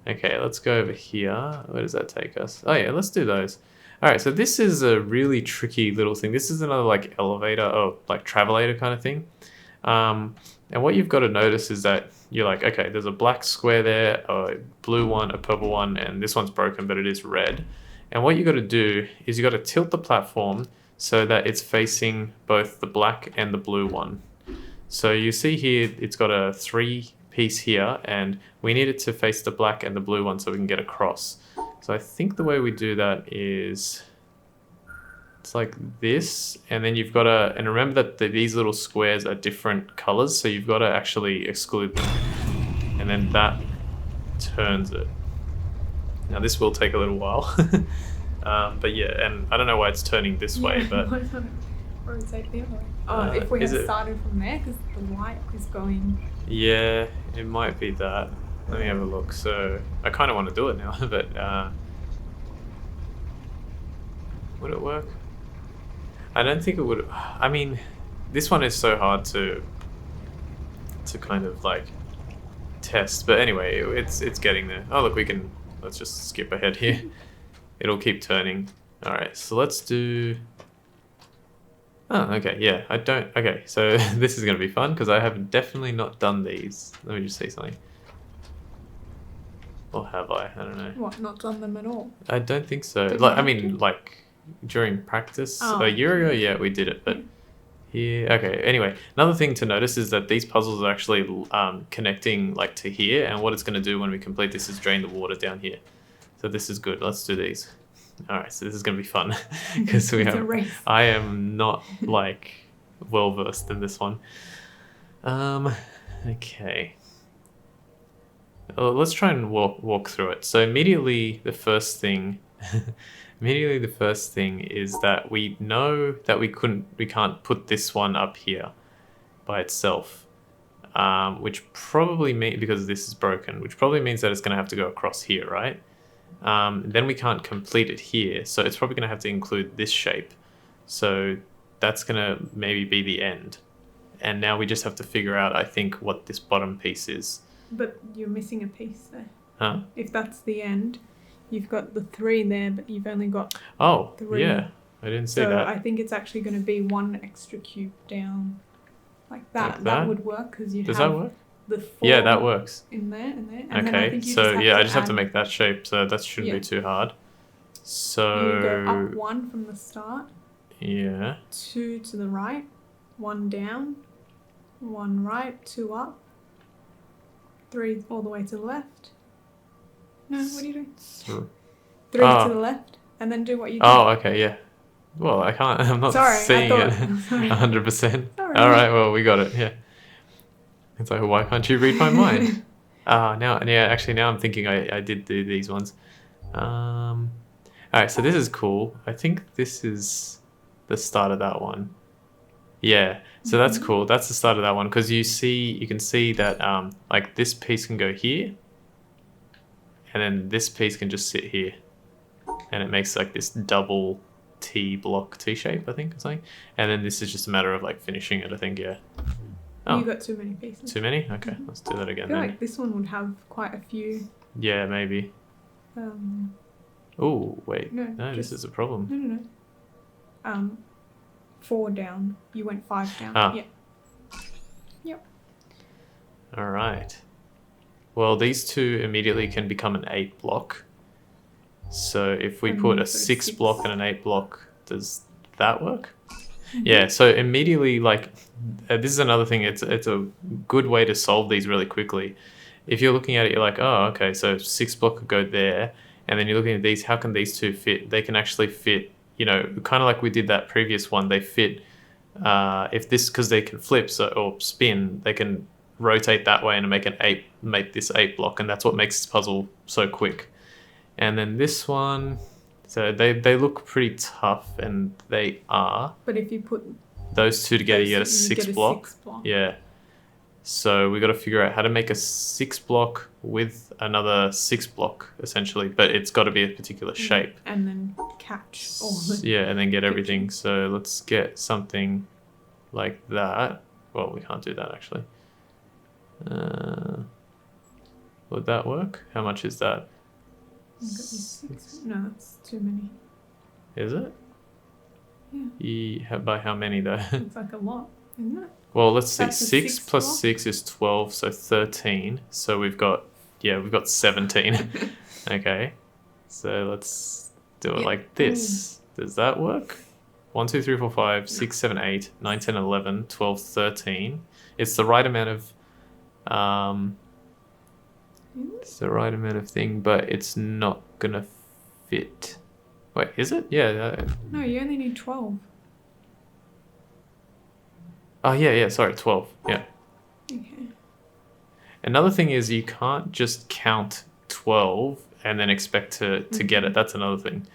Okay, let's go over here. Where does that take us? Oh yeah, let's do those. All right, so this is a really tricky little thing. This is another like elevator or like travelator kind of thing. And what you've got to notice is that you're like, okay, there's a black square there, a blue one, a purple one, and this one's broken, but it is red. And what you got to do is you got to tilt the platform so that it's facing both the black and the blue one. So you see here, it's got a 3-piece here, and we need it to face the black and the blue one so we can get across. So I think the way we do that is, it's like this, and then you've got to, and remember that these little squares are different colors, so you've got to actually exclude them. And then that turns it. Now this will take a little while. But yeah, and I don't know why it's turning this way, but... rotate the other way. Oh, if we had started from there, because the light is going... Yeah, it might be that. Let me have a look. So, I kind of want to do it now, but... would it work? I don't think it would. I mean, this one is so hard to kind of like test. But anyway, it's getting there. Oh look, let's just skip ahead here. It'll keep turning. All right, so let's do. Oh, okay, yeah. Okay, so this is gonna be fun because I have definitely not done these. Let me just say something. Or have I? I don't know. What? Not done them at all? I don't think so. Like, I mean, like. During practice a year ago, yeah, we did it, but here, okay. Anyway, another thing to notice is that these puzzles are actually connecting like to here, and what it's going to do when we complete this is drain the water down here. So this is good. Let's do these. All right, so this is going to be fun because I am not like well versed in this one. Okay. Let's try and walk through it. So immediately the first thing is that we know that we can't put this one up here by itself, which probably means, because this is broken, which probably means that it's going to have to go across here, right? Then we can't complete it here, so it's probably going to have to include this shape. So that's going to maybe be the end. And now we just have to figure out, I think, what this bottom piece is. But you're missing a piece there. Huh? If that's the end... You've got the 3 there, but you've only got 3. Yeah. I didn't see that. So I think it's actually going to be 1 extra cube down like that. Like that would work because you Does have that work? The 4 yeah, that works. in there and there. And okay, I just have to make that shape, so that shouldn't be too hard. So... You go up 1 from the start. Yeah. 2 to the right. 1 down. 1 right. 2 up. 3 all the way to the left. No, what are you doing? 3 to the left, and then do what you do. Oh, okay, yeah. Well, I can't. I'm not seeing it 100%. Sorry. All right, well, we got it. Yeah. It's like, why can't you read my mind? Now I'm thinking I did do these ones. All right, so this is cool. I think this is the start of that one. Yeah, so that's cool. That's the start of that one because you can see that like this piece can go here. And then this piece can just sit here. And it makes like this double T-block T-shape, I think, or something. And then this is just a matter of like finishing it, I think, yeah. Oh. You got too many pieces. Too many? Okay, let's do that again I feel like this one would have quite a few. Yeah, maybe. Oh, wait. No, this is a problem. No. 4 down. You went 5 down. Yeah. Yep. All right. Well, these 2 immediately can become an 8 block. So if we put a 6 block and an 8 block, does that work? Yeah, so immediately, like, this is another thing. It's a good way to solve these really quickly. If you're looking at it, you're like, oh, okay, so 6 block could go there. And then you're looking at these, how can these 2 fit? They can actually fit, kind of like we did that previous one. They fit, because they can flip or spin, they can rotate that way and make this 8 block, and that's what makes this puzzle so quick. And then this one, so they look pretty tough, and they are. But if you put those 2 together, you get a 6 block. Yeah. So we got to figure out how to make a 6 block with another 6 block, essentially. But it's got to be a particular shape. And then catch all the... Yeah, and then get everything. So let's get something like that. Well, we can't do that, actually. Would that work? How much is that? No, that's too many. Is it? Yeah. By how many, though? It's like a lot, isn't it? Well, let's see. That's a 6 6 plus block? 6 is 12, so 13. So we've got 17. Okay. So let's do it like this. Does that work? 1, 2, 3, 4, 5, 6, 7, 8, 9, 10, 11, 12, 13. It's the right amount of it's the right amount of thing, but it's not gonna fit. Wait, is it? Yeah. No, you only need 12. Oh, yeah, sorry, 12. Yeah. Okay. Another thing is you can't just count 12 and then expect to get it. That's another thing.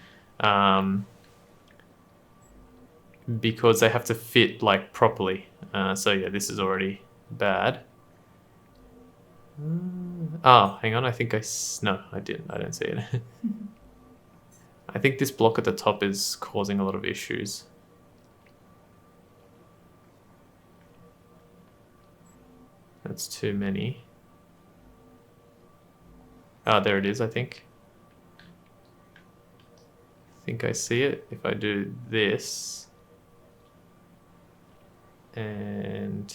Because they have to fit like properly. So yeah, this is already bad. Oh, hang on. I think no, I didn't. I don't see it. I think this block at the top is causing a lot of issues. That's too many. Ah, there it is, I think. I think I see it. If I do this and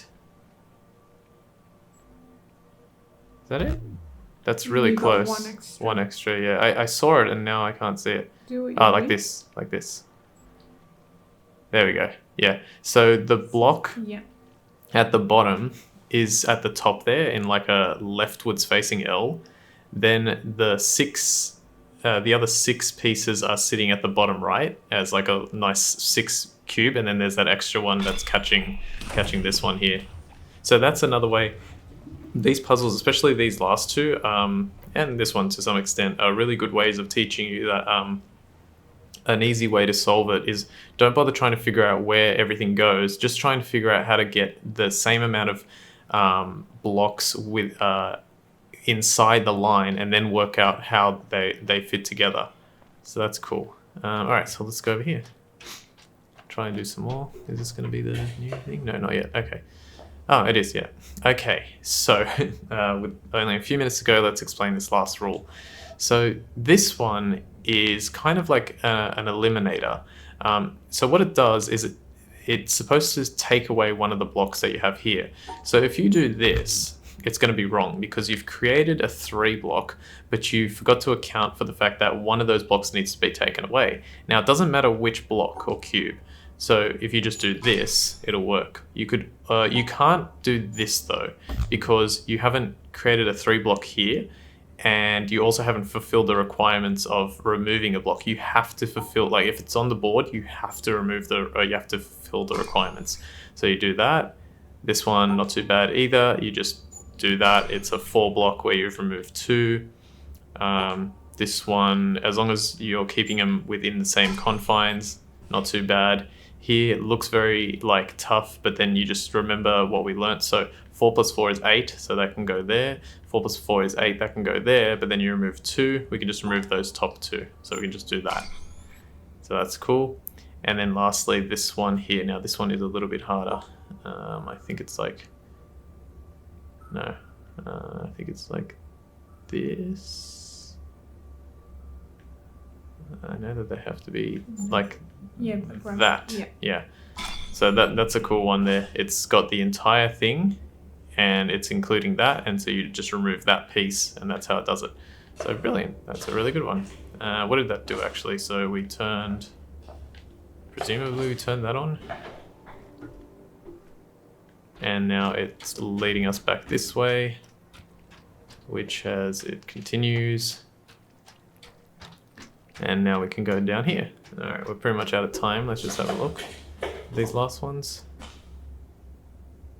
is that it? That's really You got close. one extra. Yeah. I saw it and now I can't see it. Do what you Oh, like do. this. There we go. Yeah. So the block at the bottom is at the top there in like a leftwards facing L. Then the other 6 pieces are sitting at the bottom right as like a nice 6 cube, and then there's that extra one that's catching this one here. So that's another way. These puzzles, especially these last two, and this one to some extent, are really good ways of teaching you that an easy way to solve it is don't bother trying to figure out where everything goes. Just try and figure out how to get the same amount of blocks with inside the line, and then work out how they fit together. So that's cool. All right, so let's go over here. Try and do some more. Is this going to be the new thing? No, not yet. Okay. Oh, it is, yeah. Okay, so with only a few minutes to go, let's explain this last rule. So this one is kind of like an eliminator. So what it does is it's supposed to take away one of the blocks that you have here. So if you do this, it's going to be wrong because you've created a 3 block, but you forgot to account for the fact that one of those blocks needs to be taken away. Now, it doesn't matter which block or cube. So if you just do this, it'll work. You can't do this though, because you haven't created a 3 block here, and you also haven't fulfilled the requirements of removing a block. You have to fulfill, like if it's on the board, you have to you have to fulfill the requirements. So you do that. This one, not too bad either. You just do that. It's a 4 block where you've removed 2. This one, as long as you're keeping them within the same confines, not too bad. Here it looks very like tough, but then you just remember what we learnt. So 4 plus 4 is 8, so that can go there. 4 plus 4 is 8, that can go there, but then you remove 2, we can just remove those top 2. So we can just do that. So that's cool. And then lastly, this one here. Now this one is a little bit harder. I think it's like, no, I think it's like this. I know that they have to be like that. Yeah. So that's a cool one there. It's got the entire thing and it's including that, and so you just remove that piece and that's how it does it. So brilliant. That's a really good one. What did that do actually? So we presumably we turned that on. And now it's leading us back this way, which it continues. And now we can go down here. All right, we're pretty much out of time. Let's just have a look. These last ones.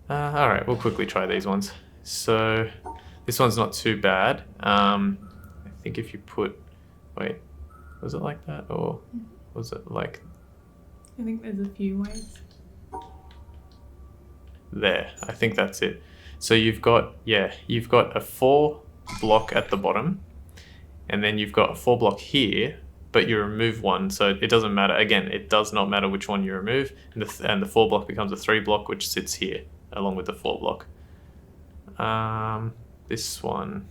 All right, we'll quickly try these ones. So this one's not too bad. I think if you wait, was it like that or was it like? I think there's a few ways. There, I think that's it. So you've got a 4 block at the bottom, and then you've got a 4 block here, but you remove one, so it doesn't matter. Again, it does not matter which one you remove, and the 4 block becomes a 3 block, which sits here along with the 4 block. This one.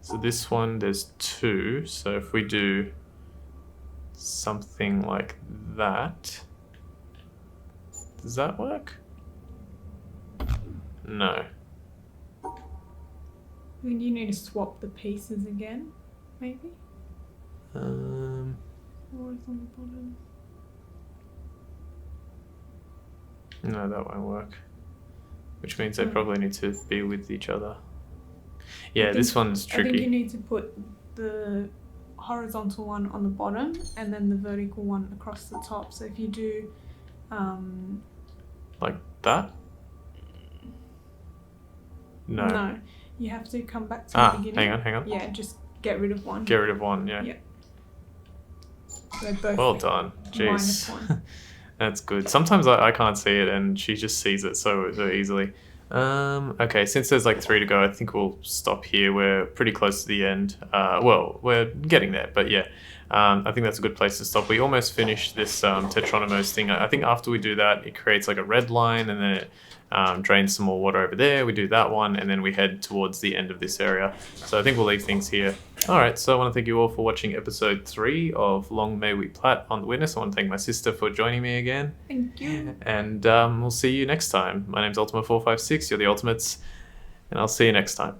So this one, there's 2. So if we do something like that, does that work? No. I think you need to swap the pieces again, maybe. Or it's on the bottom. No, that won't work. Which means they probably need to be with each other. Yeah, this one's tricky. I think you need to put the horizontal one on the bottom and then the vertical one across the top. So if you do... like that? No. No. You have to come back to the beginning. Hang on. Yeah, just get rid of one. Get rid of one, yeah. Yeah. So both well done. Jeez. -1. That's good. Sometimes I can't see it and she just sees it so easily. Okay, since there's like 3 to go, I think we'll stop here. We're pretty close to the end. Well, we're getting there, but yeah. I think that's a good place to stop. We almost finished this tetromino thing. I think after we do that, it creates like a red line and then it drains some more water over there. We do that one and then we head towards the end of this area. So I think we'll leave things here. Alright, so I want to thank you all for watching episode 3 of Long May We Plat on the Witness. I want to thank my sister for joining me again. Thank you. And we'll see you next time. My name's Ultima456, you're the Ultimates, and I'll see you next time.